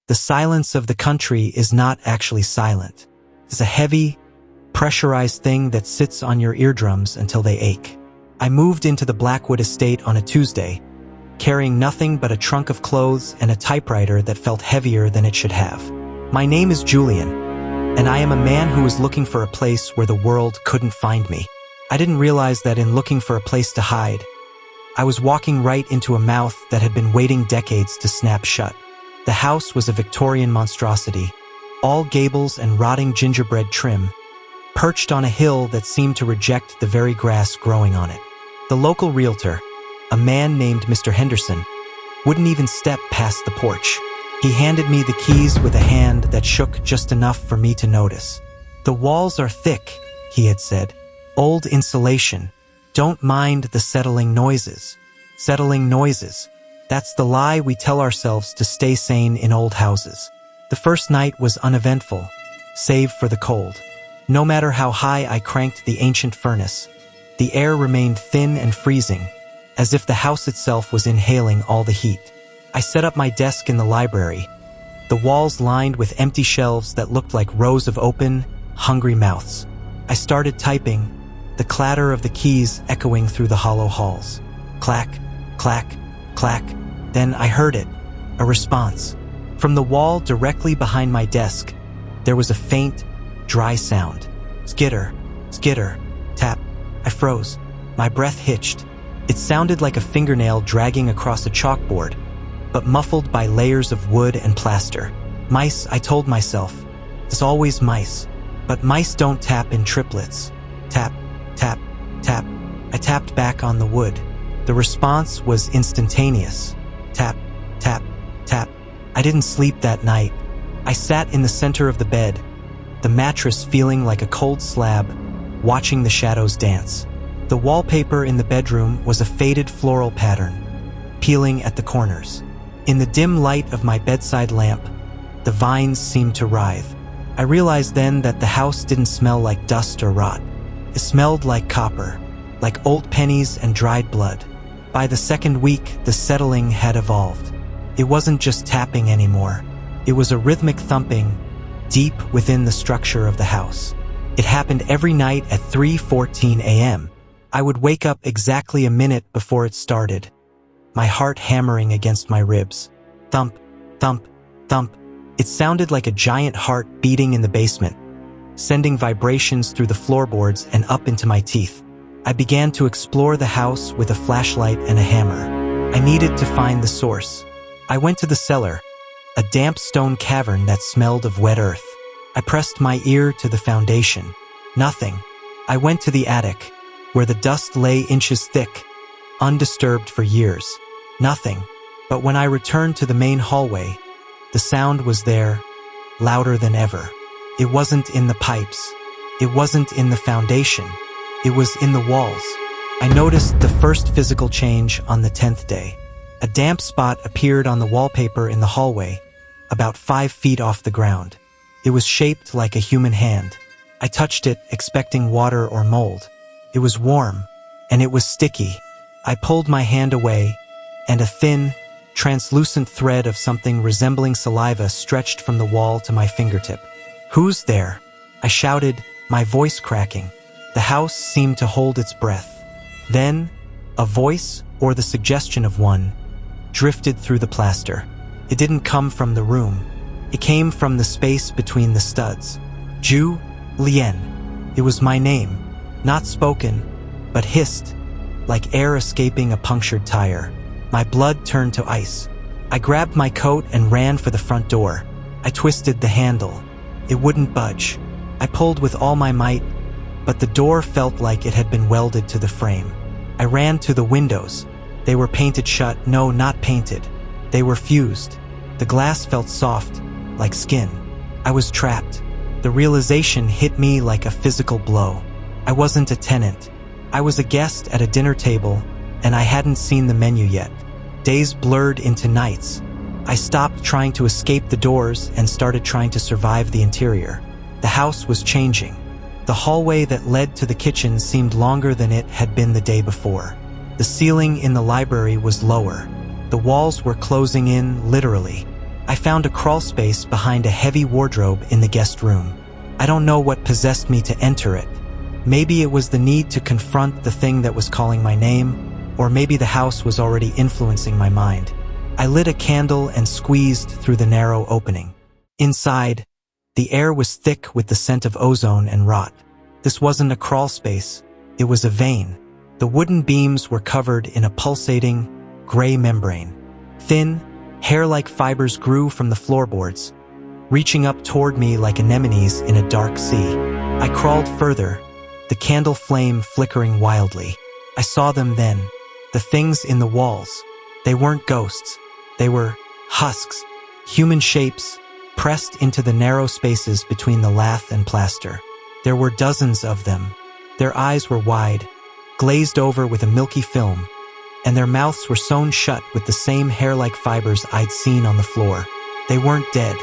The silence of the country is not actually silent. It's a heavy, pressurized thing that sits on your eardrums until they ache. I moved into the Blackwood estate on a Tuesday, carrying nothing but a trunk of clothes and a typewriter that felt heavier than it should have. My name is Julian, and I am a man who was looking for a place where the world couldn't find me. I didn't realize that in looking for a place to hide, I was walking right into a mouth that had been waiting decades to snap shut. The house was a Victorian monstrosity, all gables and rotting gingerbread trim, perched on a hill that seemed to reject the very grass growing on it. The local realtor, a man named Mr. Henderson, wouldn't even step past the porch. He handed me the keys with a hand that shook just enough for me to notice. "The walls are thick," he had said. "Old insulation. Don't mind the settling noises." Settling noises. That's the lie we tell ourselves to stay sane in old houses. The first night was uneventful, save for the cold. No matter how high I cranked the ancient furnace, the air remained thin and freezing, as if the house itself was inhaling all the heat. I set up my desk in the library, the walls lined with empty shelves that looked like rows of open, hungry mouths. I started typing, the clatter of the keys echoing through the hollow halls. Clack, clack, clack. Then I heard it, a response. From the wall directly behind my desk, there was a faint, dry sound. Skitter, skitter, tap. I froze. My breath hitched. It sounded like a fingernail dragging across a chalkboard, but muffled by layers of wood and plaster. Mice, I told myself. It's always mice. But mice don't tap in triplets. Tap, tap, tap. I tapped back on the wood. The response was instantaneous. Tap, tap, tap. I didn't sleep that night. I sat in the center of the bed, the mattress feeling like a cold slab, watching the shadows dance. The wallpaper in the bedroom was a faded floral pattern, peeling at the corners. In the dim light of my bedside lamp, the vines seemed to writhe. I realized then that the house didn't smell like dust or rot. It smelled like copper, like old pennies and dried blood. By the second week, the settling had evolved. It wasn't just tapping anymore. It was a rhythmic thumping, deep within the structure of the house. It happened every night at 3:14 a.m. I would wake up exactly a minute before it started, my heart hammering against my ribs. Thump, thump, thump. It sounded like a giant heart beating in the basement, sending vibrations through the floorboards and up into my teeth. I began to explore the house with a flashlight and a hammer. I needed to find the source. I went to the cellar, a damp stone cavern that smelled of wet earth. I pressed my ear to the foundation. Nothing. I went to the attic, where the dust lay inches thick, undisturbed for years. Nothing. But when I returned to the main hallway, the sound was there, louder than ever. It wasn't in the pipes. It wasn't in the foundation. It was in the walls. I noticed the first physical change on the 10th day. A damp spot appeared on the wallpaper in the hallway, about 5 feet off the ground. It was shaped like a human hand. I touched it, expecting water or mold. It was warm, and it was sticky. I pulled my hand away, and a thin, translucent thread of something resembling saliva stretched from the wall to my fingertip. "Who's there?" I shouted, my voice cracking. The house seemed to hold its breath. Then, a voice, or the suggestion of one, drifted through the plaster. It didn't come from the room. It came from the space between the studs. Julian. It was my name, not spoken, but hissed, like air escaping a punctured tire. My blood turned to ice. I grabbed my coat and ran for the front door. I twisted the handle. It wouldn't budge. I pulled with all my might, but the door felt like it had been welded to the frame. I ran to the windows. They were painted shut. No, not painted. They were fused. The glass felt soft, like skin. I was trapped. The realization hit me like a physical blow. I wasn't a tenant. I was a guest at a dinner table, and I hadn't seen the menu yet. Days blurred into nights. I stopped trying to escape the doors and started trying to survive the interior. The house was changing. The hallway that led to the kitchen seemed longer than it had been the day before. The ceiling in the library was lower. The walls were closing in, literally. I found a crawl space behind a heavy wardrobe in the guest room. I don't know what possessed me to enter it. Maybe it was the need to confront the thing that was calling my name, or maybe the house was already influencing my mind. I lit a candle and squeezed through the narrow opening. Inside, the air was thick with the scent of ozone and rot. This wasn't a crawl space, it was a vein. The wooden beams were covered in a pulsating, gray membrane. Thin, hair-like fibers grew from the floorboards, reaching up toward me like anemones in a dark sea. I crawled further, the candle flame flickering wildly. I saw them then, the things in the walls. They weren't ghosts, they were husks, human shapes, pressed into the narrow spaces between the lath and plaster. There were dozens of them. Their eyes were wide, glazed over with a milky film, and their mouths were sewn shut with the same hair-like fibers I'd seen on the floor. They weren't dead.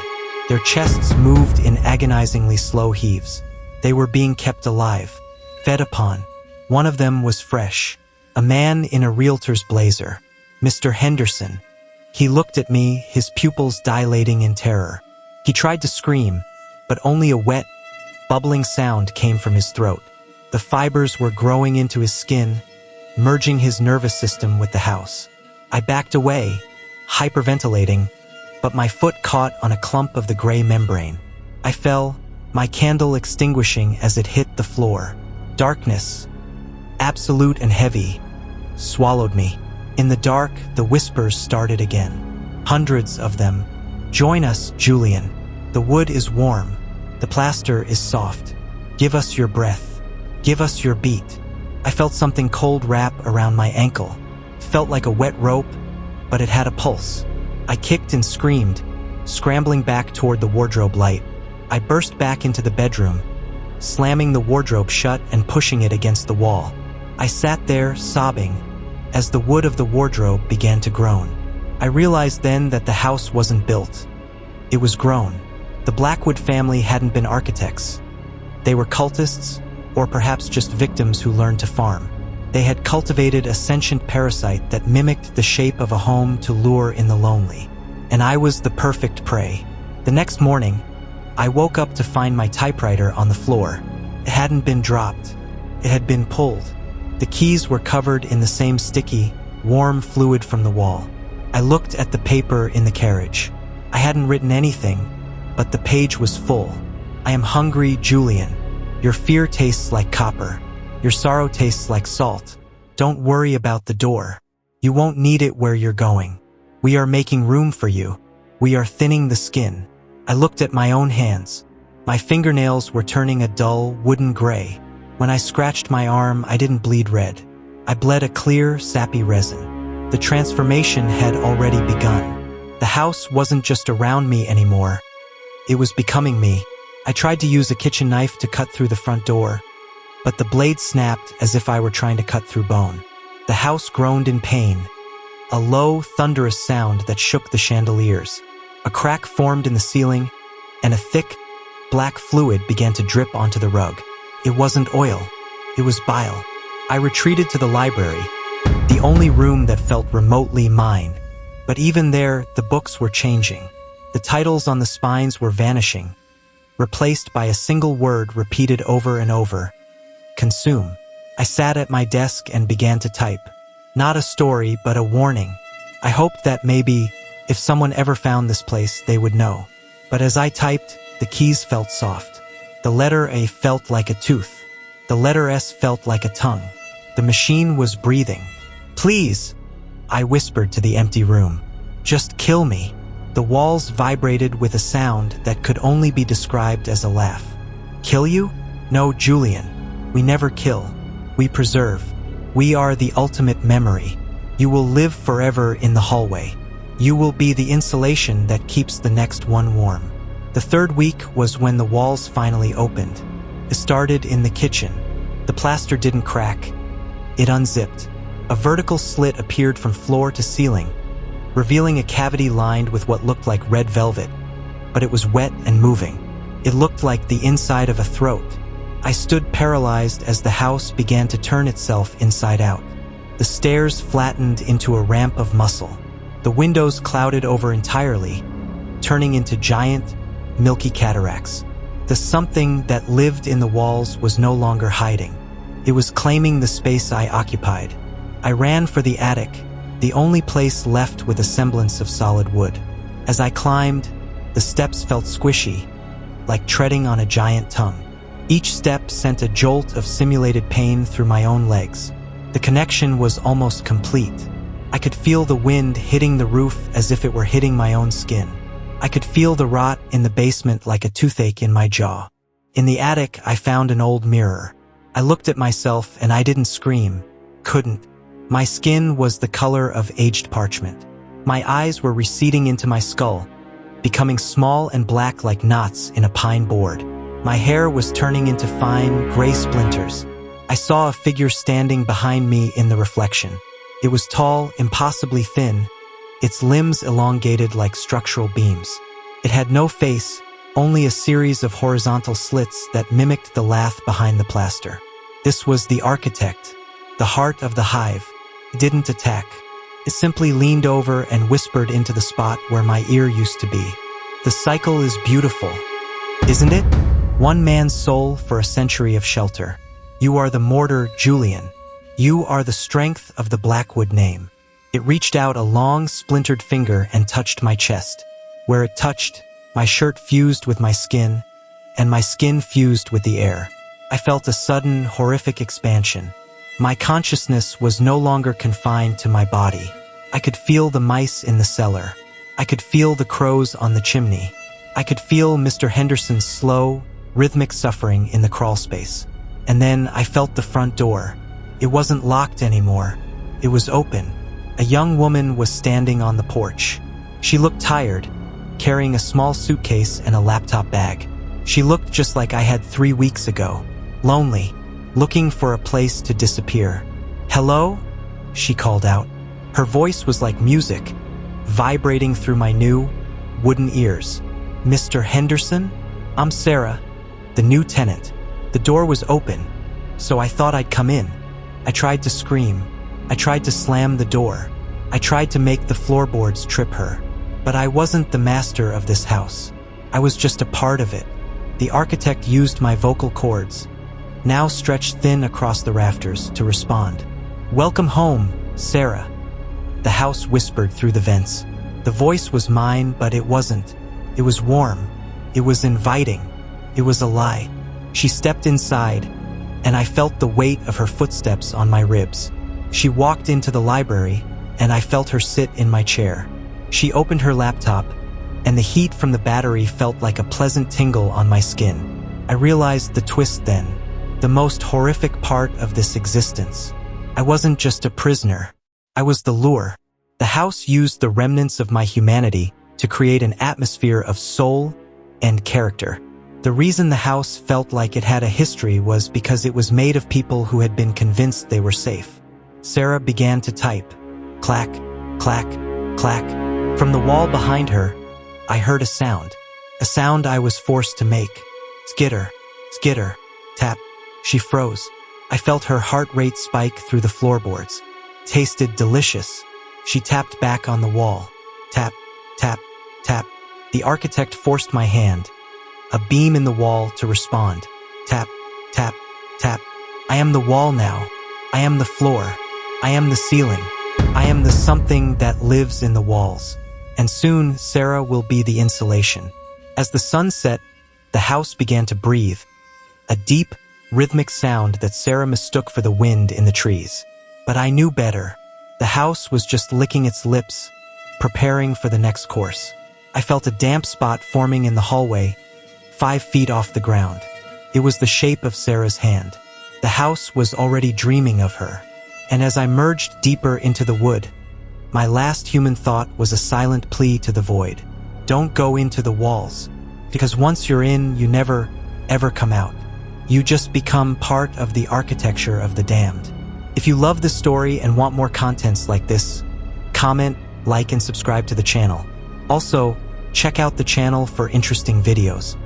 Their chests moved in agonizingly slow heaves. They were being kept alive, fed upon. One of them was fresh, a man in a realtor's blazer, Mr. Henderson. He looked at me, his pupils dilating in terror. He tried to scream, but only a wet, bubbling sound came from his throat. The fibers were growing into his skin, merging his nervous system with the house. I backed away, hyperventilating, but my foot caught on a clump of the gray membrane. I fell, my candle extinguishing as it hit the floor. Darkness, absolute and heavy, swallowed me. In the dark, the whispers started again. Hundreds of them. Join us, Julian. The wood is warm. The plaster is soft. Give us your breath. Give us your beat. I felt something cold wrap around my ankle. Felt like a wet rope, but it had a pulse. I kicked and screamed, scrambling back toward the wardrobe light. I burst back into the bedroom, slamming the wardrobe shut and pushing it against the wall. I sat there, sobbing, as the wood of the wardrobe began to groan. I realized then that the house wasn't built. It was grown. The Blackwood family hadn't been architects. They were cultists, or perhaps just victims who learned to farm. They had cultivated a sentient parasite that mimicked the shape of a home to lure in the lonely. And I was the perfect prey. The next morning, I woke up to find my typewriter on the floor. It hadn't been dropped. It had been pulled. The keys were covered in the same sticky, warm fluid from the wall. I looked at the paper in the carriage. I hadn't written anything, but the page was full. I am hungry, Julian. Your fear tastes like copper. Your sorrow tastes like salt. Don't worry about the door. You won't need it where you're going. We are making room for you. We are thinning the skin. I looked at my own hands. My fingernails were turning a dull, wooden gray. When I scratched my arm, I didn't bleed red. I bled a clear, sappy resin. The transformation had already begun. The house wasn't just around me anymore. It was becoming me. I tried to use a kitchen knife to cut through the front door, but the blade snapped as if I were trying to cut through bone. The house groaned in pain, a low, thunderous sound that shook the chandeliers. A crack formed in the ceiling, and a thick, black fluid began to drip onto the rug. It wasn't oil, it was bile. I retreated to the library, the only room that felt remotely mine. But even there, the books were changing. The titles on the spines were vanishing, replaced by a single word repeated over and over: consume. I sat at my desk and began to type. Not a story, but a warning. I hoped that maybe, if someone ever found this place, they would know. But as I typed, the keys felt soft. The letter A felt like a tooth. The letter S felt like a tongue. The machine was breathing. Please, I whispered to the empty room. Just kill me. The walls vibrated with a sound that could only be described as a laugh. Kill you? No, Julian. We never kill. We preserve. We are the ultimate memory. You will live forever in the hallway. You will be the insulation that keeps the next one warm. The third week was when the walls finally opened. It started in the kitchen. The plaster didn't crack. It unzipped. A vertical slit appeared from floor to ceiling, revealing a cavity lined with what looked like red velvet, but it was wet and moving. It looked like the inside of a throat. I stood paralyzed as the house began to turn itself inside out. The stairs flattened into a ramp of muscle. The windows clouded over entirely, turning into giant, milky cataracts. The something that lived in the walls was no longer hiding. It was claiming the space I occupied. I ran for the attic, the only place left with a semblance of solid wood. As I climbed, the steps felt squishy, like treading on a giant tongue. Each step sent a jolt of simulated pain through my own legs. The connection was almost complete. I could feel the wind hitting the roof as if it were hitting my own skin. I could feel the rot in the basement like a toothache in my jaw. In the attic, I found an old mirror. I looked at myself and I didn't scream. Couldn't. My skin was the color of aged parchment. My eyes were receding into my skull, becoming small and black like knots in a pine board. My hair was turning into fine, gray splinters. I saw a figure standing behind me in the reflection. It was tall, impossibly thin, its limbs elongated like structural beams. It had no face, only a series of horizontal slits that mimicked the lath behind the plaster. This was the architect, the heart of the hive. It didn't attack. It simply leaned over and whispered into the spot where my ear used to be. The cycle is beautiful, isn't it? One man's soul for a century of shelter. You are the mortar, Julian. You are the strength of the Blackwood name. It reached out a long, splintered finger and touched my chest. Where it touched, my shirt fused with my skin, and my skin fused with the air. I felt a sudden, horrific expansion. My consciousness was no longer confined to my body. I could feel the mice in the cellar. I could feel the crows on the chimney. I could feel Mr. Henderson's slow, rhythmic suffering in the crawl space. And then I felt the front door. It wasn't locked anymore. It was open. A young woman was standing on the porch. She looked tired, carrying a small suitcase and a laptop bag. She looked just like I had 3 weeks ago, lonely, looking for a place to disappear. "Hello?" she called out. Her voice was like music, vibrating through my new, wooden ears. "Mr. Henderson? I'm Sarah, the new tenant." The door was open, so I thought I'd come in. I tried to scream. I tried to slam the door. I tried to make the floorboards trip her. But I wasn't the master of this house. I was just a part of it. The architect used my vocal cords, now stretched thin across the rafters, to respond. "Welcome home, Sarah," the house whispered through the vents. The voice was mine, but it wasn't. It was warm. It was inviting. It was a lie. She stepped inside, and I felt the weight of her footsteps on my ribs. She walked into the library, and I felt her sit in my chair. She opened her laptop, and the heat from the battery felt like a pleasant tingle on my skin. I realized the twist then, the most horrific part of this existence. I wasn't just a prisoner. I was the lure. The house used the remnants of my humanity to create an atmosphere of soul and character. The reason the house felt like it had a history was because it was made of people who had been convinced they were safe. Sarah began to type. Clack, clack, clack. From the wall behind her, I heard a sound I was forced to make. Skitter, skitter, tap. She froze. I felt her heart rate spike through the floorboards. Tasted delicious. She tapped back on the wall. Tap, tap, tap. The architect forced my hand, a beam in the wall, to respond. Tap, tap, tap. I am the wall now. I am the floor. I am the ceiling. I am the something that lives in the walls. And soon, Sarah will be the insulation. As the sun set, the house began to breathe, a deep, rhythmic sound that Sarah mistook for the wind in the trees. But I knew better. The house was just licking its lips, preparing for the next course. I felt a damp spot forming in the hallway, 5 feet off the ground. It was the shape of Sarah's hand. The house was already dreaming of her. And as I merged deeper into the wood, my last human thought was a silent plea to the void. Don't go into the walls, because once you're in, you never, ever come out. You just become part of the architecture of the damned. If you love this story and want more contents like this, comment, like, and subscribe to the channel. Also, check out the channel for interesting videos.